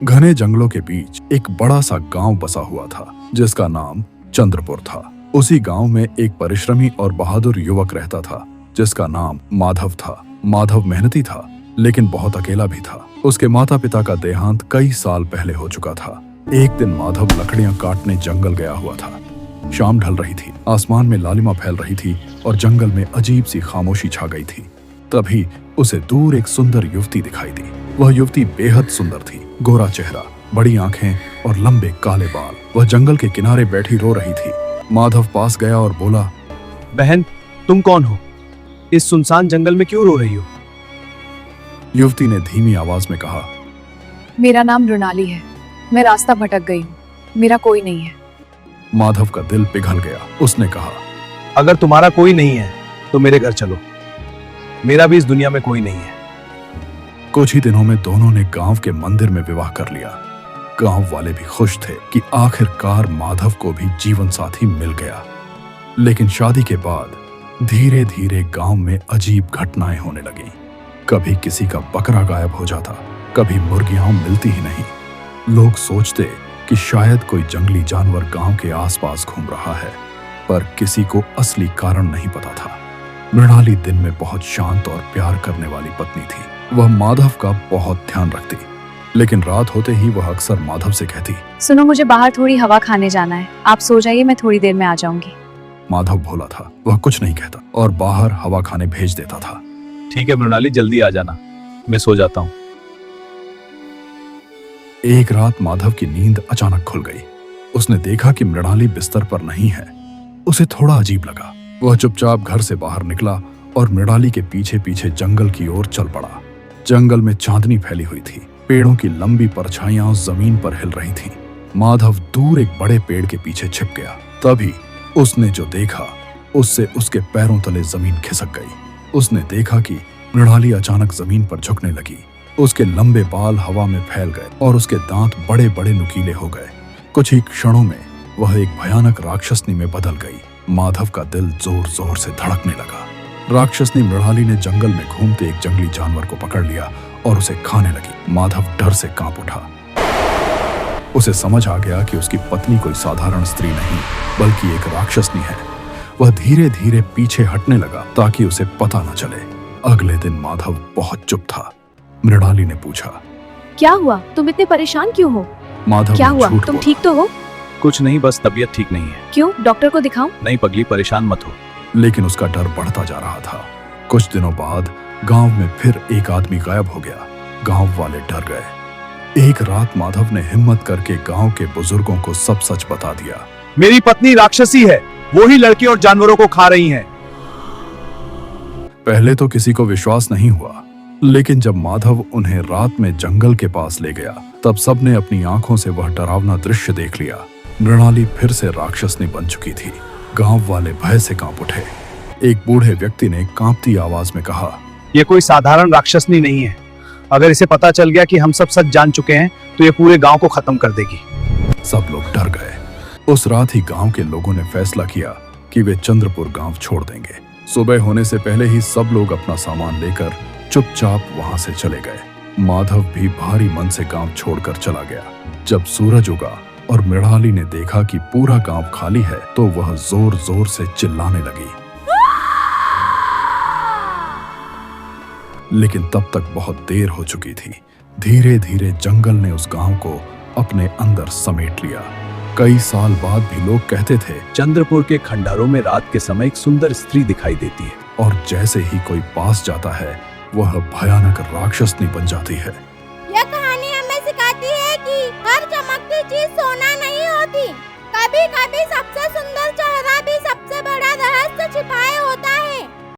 घने जंगलों के बीच एक बड़ा सा गांव बसा हुआ था जिसका नाम चंद्रपुर था। उसी गांव में एक परिश्रमी और बहादुर युवक रहता था जिसका नाम माधव था। माधव मेहनती था लेकिन बहुत अकेला भी था। उसके माता पिता का देहांत कई साल पहले हो चुका था। एक दिन माधव लकड़ियां काटने जंगल गया हुआ था। शाम ढल रही थी, आसमान में लालिमा फैल रही थी और जंगल में अजीब सी खामोशी छा गई थी। तभी उसे दूर एक सुंदर युवती दिखाई दी। वह युवती बेहद सुंदर थी, गोरा चेहरा, बड़ी आंखें और लंबे काले बाल। वह जंगल के किनारे बैठी रो रही थी। माधव पास गया और बोला, बहन, तुम कौन हो? इस सुनसान जंगल में क्यों रो रही हो? युवती ने धीमी आवाज में कहा, मेरा नाम मृणाली है। मैं रास्ता भटक गई हूँ। मेरा कोई नहीं है। माधव का दिल पिघल गया। उसने कहा, अगर तुम्हारा कोई नहीं है तो मेरे घर चलो। मेरा भी इस दुनिया में कोई नहीं है। कुछ ही दिनों में दोनों ने गांव के मंदिर में विवाह कर लिया। गांव वाले भी खुश थे कि आखिरकार माधव को भी जीवन साथी मिल गया। लेकिन शादी के बाद धीरे धीरे गांव में अजीब घटनाएं होने लगी। कभी किसी का बकरा गायब हो जाता, कभी मुर्गियां मिलती ही नहीं। लोग सोचते कि शायद कोई जंगली जानवर गांव के आसपास घूम रहा है, पर किसी को असली कारण नहीं पता था। मृणाली दिन में बहुत शांत और प्यार करने वाली पत्नी थी। वह माधव का बहुत ध्यान रखती, लेकिन रात होते ही वह अक्सर माधव से कहती, सुनो, मुझे बाहर थोड़ी हवा खाने जाना है। आप सो जाइए, मैं थोड़ी देर में आ जाऊंगी। माधव भोला था, वह कुछ नहीं कहता और बाहर हवा खाने भेज देता था। ठीक है मृणाली, जल्दी आ जाना, मैं सो जाता हूँ। एक रात माधव की नींद अचानक खुल गई। उसने देखा कि मृणाली बिस्तर पर नहीं है। उसे थोड़ा अजीब लगा। वह चुपचाप घर से बाहर निकला और मृणाली के पीछे पीछे जंगल की ओर चल पड़ा। जंगल में चांदनी फैली हुई थी। पेड़ों की लंबी परछाइयां जमीन पर हिल रही थीं। माधव दूर एक बड़े पेड़ के पीछे छिप गया। तभी उसने जो देखा उससे उसके पैरों तले जमीन खिसक गई। उसने देखा कि मृणाली अचानक जमीन पर झुकने लगी। उसके लंबे बाल हवा में फैल गए और उसके दांत बड़े बड़े नुकीले हो गए। कुछ ही क्षणों में वह एक भयानक राक्षसनी में बदल गई। माधव का दिल जोर जोर से धड़कने लगा। राक्षसनी मृणाली ने जंगल में घूमते एक जंगली जानवर को पकड़ लिया और उसे खाने लगी। माधव डर से कांप उठा। उसे समझ आ गया कि उसकी पत्नी कोई साधारण स्त्री नहीं बल्कि एक राक्षसनी है। वह धीरे धीरे पीछे हटने लगा ताकि उसे पता न चले। अगले दिन माधव बहुत चुप था। मृणाली ने पूछा, क्या हुआ? तुम इतने परेशान क्यों हो? माधव क्या ने हुआ? झूठ तुम बोला। ठीक तो हो? कुछ नहीं, बस तबीयत ठीक नहीं है। क्यों? डॉक्टर को दिखाऊं? नहीं पगली, परेशान मत हो। लेकिन उसका डर बढ़ता जा रहा था। कुछ दिनों बाद गांव में फिर एक आदमी गायब हो गया। गांव वाले डर गए। एक रात माधव ने हिम्मत करके गांव के बुजुर्गों को सब सच बता दिया। मेरी पत्नी राक्षसी है, वो ही लड़के और जानवरों को खा रही हैं। पहले तो किसी को विश्वास नहीं हुआ, लेकिन जब माधव उन्हें रात में जंगल के पास ले गया तब सबने अपनी आंखों से वह डरावना दृश्य देख लिया। मृणाली फिर से राक्षसनी बन चुकी थी। गांव वाले भय से कांप उठे। एक बूढ़े व्यक्ति ने कांपती आवाज में कहा, ये कोई साधारण राक्षसनी नहीं है। अगर इसे पता चल गया कि हम सब सच जान चुके हैं तो ये पूरे गांव को खत्म कर देगी। सब लोग डर गए। उस रात ही गांव के लोगों ने फैसला किया कि वे चंद्रपुर गांव छोड़ देंगे। सुबह होने से पहले ही सब लोग अपना सामान लेकर चुपचाप वहां से चले गए। माधव भी भारी मन से गांव छोड़कर चला गया। जब सूरज उगा और मृणाली ने देखा कि पूरा गांव खाली है तो वह जोर जोर से चिल्लाने लगी। लेकिन तब तक बहुत देर हो चुकी थी। धीरे धीरे जंगल ने उस गांव को अपने अंदर समेट लिया। कई साल बाद भी लोग कहते थे, चंद्रपुर के खंडारों में रात के समय एक सुंदर स्त्री दिखाई देती है। और जैसे ही कोई पास जाता है वह भयानक राक्षसनी बन जाती है। यह कहानी हमें सिखाती है कि हर चमकती चीज सोना नहीं होती। कभी कभी सबसे